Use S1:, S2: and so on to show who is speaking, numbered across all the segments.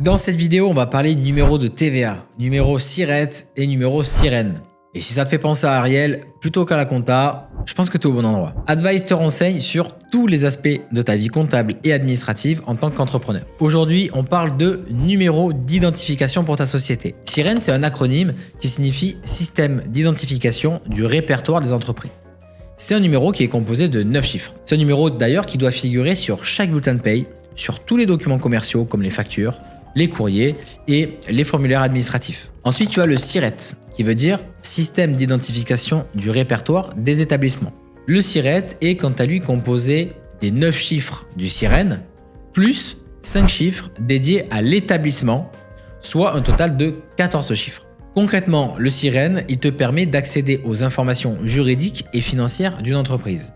S1: Dans cette vidéo, on va parler de numéro de TVA, numéro SIRET et numéro SIREN. Et si ça te fait penser à Ariel plutôt qu'à la compta, je pense que tu es au bon endroit. Advice te renseigne sur tous les aspects de ta vie comptable et administrative en tant qu'entrepreneur. Aujourd'hui, on parle de numéro d'identification pour ta société. SIREN, c'est un acronyme qui signifie Système d'identification du répertoire des entreprises. C'est un numéro qui est composé de 9 chiffres. C'est un numéro d'ailleurs qui doit figurer sur chaque bulletin de paye, sur tous les documents commerciaux comme les factures, les courriers et les formulaires administratifs. Ensuite, tu as le SIRET, qui veut dire Système d'identification du répertoire des établissements. Le SIRET est quant à lui composé des 9 chiffres du SIREN, plus 5 chiffres dédiés à l'établissement, soit un total de 14 chiffres. Concrètement, le SIREN, il te permet d'accéder aux informations juridiques et financières d'une entreprise.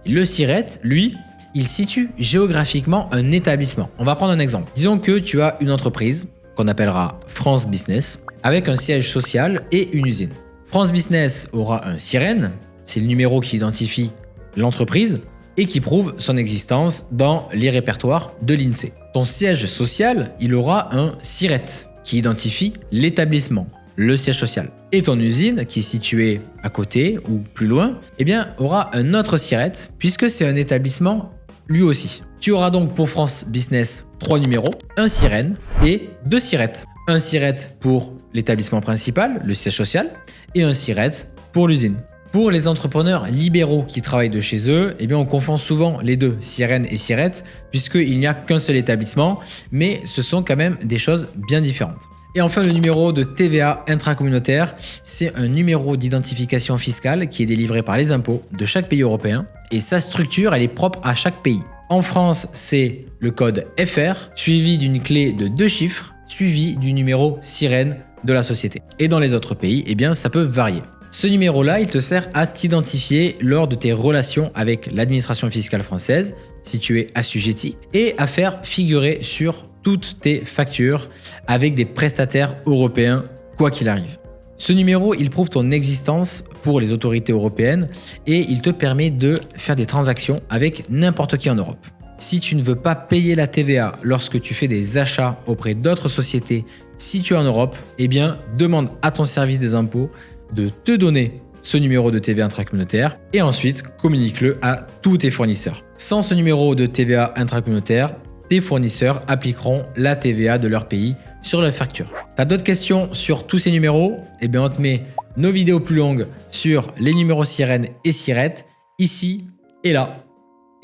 S1: Le SIRET, lui, il situe géographiquement un établissement. On va prendre un exemple. Disons que tu as une entreprise qu'on appellera France Business avec un siège social et une usine. France Business aura un SIREN, c'est le numéro qui identifie l'entreprise et qui prouve son existence dans les répertoires de l'INSEE. Ton siège social, il aura un SIRET qui identifie l'établissement, le siège social. Et ton usine, qui est située à côté ou plus loin, eh bien, aura un autre SIRET puisque c'est un établissement lui aussi. Tu auras donc pour France Business 3 numéros, un SIREN et 2 SIRET. Un SIRET pour l'établissement principal, le siège social, et un SIRET pour l'usine. Pour les entrepreneurs libéraux qui travaillent de chez eux, eh bien on confond souvent les deux, SIREN et SIRET, puisqu'il n'y a qu'un seul établissement, mais ce sont quand même des choses bien différentes. Et enfin, le numéro de TVA intracommunautaire, c'est un numéro d'identification fiscale qui est délivré par les impôts de chaque pays européen et sa structure, elle est propre à chaque pays. En France, c'est le code FR, suivi d'une clé de 2 chiffres, suivi du numéro SIREN de la société. Et dans les autres pays, eh bien, ça peut varier. Ce numéro-là, il te sert à t'identifier lors de tes relations avec l'administration fiscale française, si tu es assujetti, et à faire figurer sur toutes tes factures avec des prestataires européens, quoi qu'il arrive. Ce numéro, il prouve ton existence pour les autorités européennes et il te permet de faire des transactions avec n'importe qui en Europe. Si tu ne veux pas payer la TVA lorsque tu fais des achats auprès d'autres sociétés situées en Europe, eh bien, demande à ton service des impôts de te donner ce numéro de TVA intracommunautaire et ensuite communique-le à tous tes fournisseurs. Sans ce numéro de TVA intracommunautaire, tes fournisseurs appliqueront la TVA de leur pays sur leur facture. T'as d'autres questions sur tous ces numéros? Eh bien, on te met nos vidéos plus longues sur les numéros SIREN et SIRET ici et là.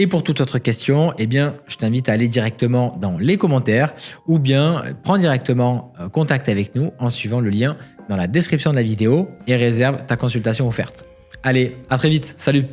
S1: Et pour toute autre question, eh bien, je t'invite à aller directement dans les commentaires ou bien prends directement contact avec nous en suivant le lien dans la description de la vidéo et réserve ta consultation offerte. Allez, à très vite, salut!